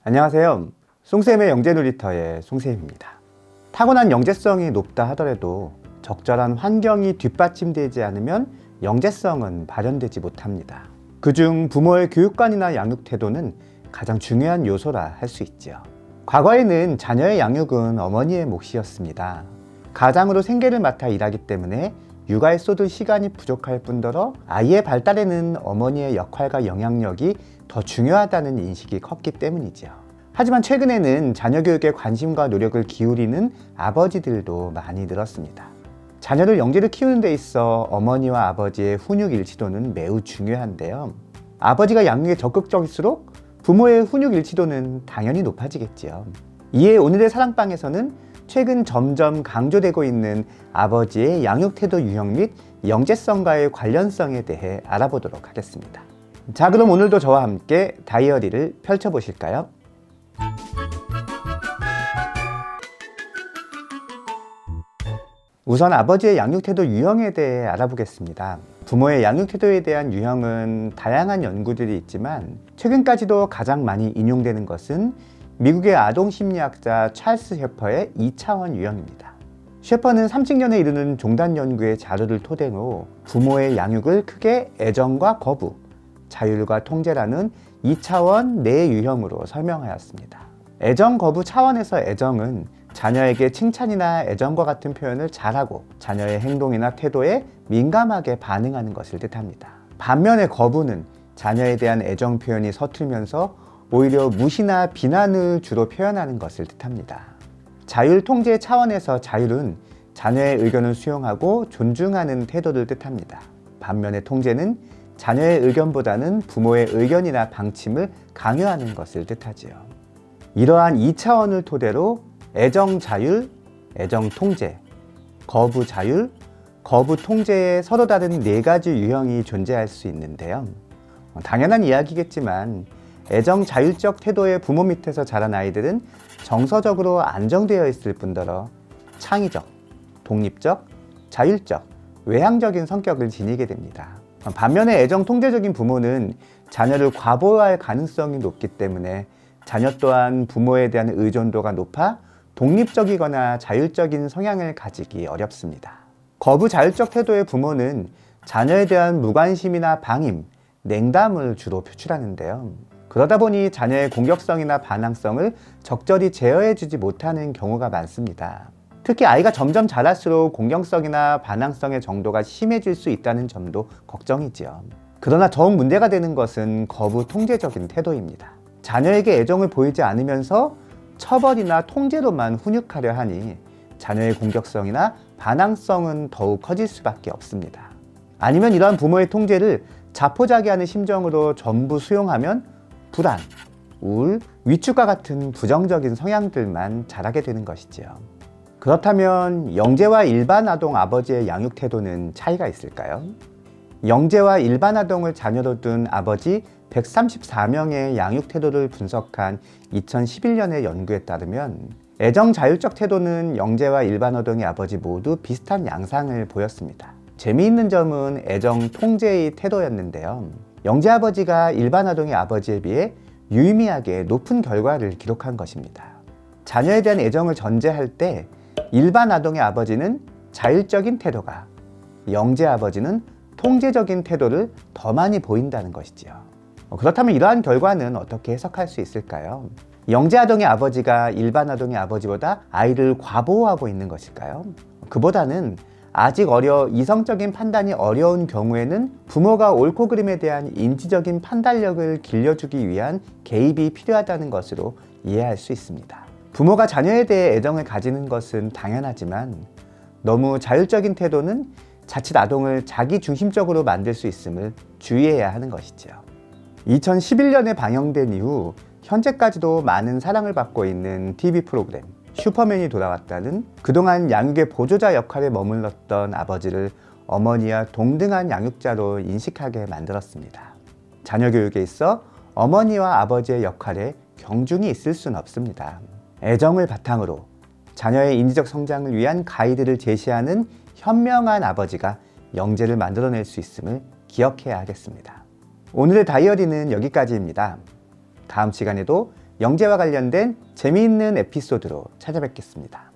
안녕하세요. 송쌤의 영재놀이터의 송쌤입니다. 타고난 영재성이 높다 하더라도 적절한 환경이 뒷받침되지 않으면 영재성은 발현되지 못합니다. 그중 부모의 교육관이나 양육 태도는 가장 중요한 요소라 할 수 있죠. 과거에는 자녀의 양육은 어머니의 몫이었습니다. 가장으로 생계를 맡아 일하기 때문에 육아에 쏟을 시간이 부족할 뿐더러 아이의 발달에는 어머니의 역할과 영향력이 더 중요하다는 인식이 컸기 때문이죠. 하지만 최근에는 자녀 교육에 관심과 노력을 기울이는 아버지들도 많이 늘었습니다. 자녀를 영재로 키우는 데 있어 어머니와 아버지의 훈육 일치도는 매우 중요한데요. 아버지가 양육에 적극적일수록 부모의 훈육 일치도는 당연히 높아지겠지요. 이에 오늘의 사랑방에서는 최근 점점 강조되고 있는 아버지의 양육 태도 유형 및 영재성과의 관련성에 대해 알아보도록 하겠습니다. 자, 그럼 오늘도 저와 함께 다이어리를 펼쳐보실까요? 우선 아버지의 양육 태도 유형에 대해 알아보겠습니다. 부모의 양육 태도에 대한 유형은 다양한 연구들이 있지만 최근까지도 가장 많이 인용되는 것은 미국의 아동심리학자 찰스 셰퍼의 2차원 유형입니다. 셰퍼는 30년에 이르는 종단 연구의 자료를 토대로 부모의 양육을 크게 애정과 거부, 자율과 통제라는 2차원 내 유형으로 설명하였습니다. 애정 거부 차원에서 애정은 자녀에게 칭찬이나 애정과 같은 표현을 잘하고 자녀의 행동이나 태도에 민감하게 반응하는 것을 뜻합니다. 반면에 거부는 자녀에 대한 애정 표현이 서툴면서 오히려 무시나 비난을 주로 표현하는 것을 뜻합니다. 자율 통제 차원에서 자율은 자녀의 의견을 수용하고 존중하는 태도를 뜻합니다. 반면에 통제는 자녀의 의견보다는 부모의 의견이나 방침을 강요하는 것을 뜻하지요. 이러한 2차원을 토대로 애정 자율, 애정 통제, 거부 자율, 거부 통제의 서로 다른 4가지 유형이 존재할 수 있는데요. 당연한 이야기겠지만 애정 자율적 태도의 부모 밑에서 자란 아이들은 정서적으로 안정되어 있을 뿐더러 창의적, 독립적, 자율적, 외향적인 성격을 지니게 됩니다. 반면에 애정 통제적인 부모는 자녀를 과보호할 가능성이 높기 때문에 자녀 또한 부모에 대한 의존도가 높아 독립적이거나 자율적인 성향을 가지기 어렵습니다. 거부 자율적 태도의 부모는 자녀에 대한 무관심이나 방임, 냉담을 주로 표출하는데요. 그러다 보니 자녀의 공격성이나 반항성을 적절히 제어해주지 못하는 경우가 많습니다. 특히 아이가 점점 자랄수록 공격성이나 반항성의 정도가 심해질 수 있다는 점도 걱정이지요. 그러나 더욱 문제가 되는 것은 거부 통제적인 태도입니다. 자녀에게 애정을 보이지 않으면서 처벌이나 통제로만 훈육하려 하니 자녀의 공격성이나 반항성은 더욱 커질 수밖에 없습니다. 아니면 이러한 부모의 통제를 자포자기하는 심정으로 전부 수용하면 불안, 우울, 위축과 같은 부정적인 성향들만 자라게 되는 것이지요. 그렇다면 영재와 일반 아동 아버지의 양육 태도는 차이가 있을까요? 영재와 일반 아동을 자녀로 둔 아버지 134명의 양육 태도를 분석한 2011년의 연구에 따르면 애정 자율적 태도는 영재와 일반 아동의 아버지 모두 비슷한 양상을 보였습니다. 재미있는 점은 애정 통제의 태도였는데요. 영재 아버지가 일반 아동의 아버지에 비해 유의미하게 높은 결과를 기록한 것입니다. 자녀에 대한 애정을 전제할 때 일반 아동의 아버지는 자율적인 태도가, 영재 아버지는 통제적인 태도를 더 많이 보인다는 것이지요. 그렇다면 이러한 결과는 어떻게 해석할 수 있을까요? 영재 아동의 아버지가 일반 아동의 아버지보다 아이를 과보호하고 있는 것일까요? 그보다는 아직 이성적인 판단이 어려운 경우에는 부모가 옳고 그름에 대한 인지적인 판단력을 길러주기 위한 개입이 필요하다는 것으로 이해할 수 있습니다. 부모가 자녀에 대해 애정을 가지는 것은 당연하지만 너무 자율적인 태도는 자칫 아동을 자기 중심적으로 만들 수 있음을 주의해야 하는 것이죠. 2011년에 방영된 이후 현재까지도 많은 사랑을 받고 있는 TV 프로그램 슈퍼맨이 돌아왔다는 그동안 양육의 보조자 역할에 머물렀던 아버지를 어머니와 동등한 양육자로 인식하게 만들었습니다. 자녀 교육에 있어 어머니와 아버지의 역할에 경중이 있을 수는 없습니다. 애정을 바탕으로 자녀의 인지적 성장을 위한 가이드를 제시하는 현명한 아버지가 영재를 만들어낼 수 있음을 기억해야 하겠습니다. 오늘의 다이어리는 여기까지입니다. 다음 시간에도 영재와 관련된 재미있는 에피소드로 찾아뵙겠습니다.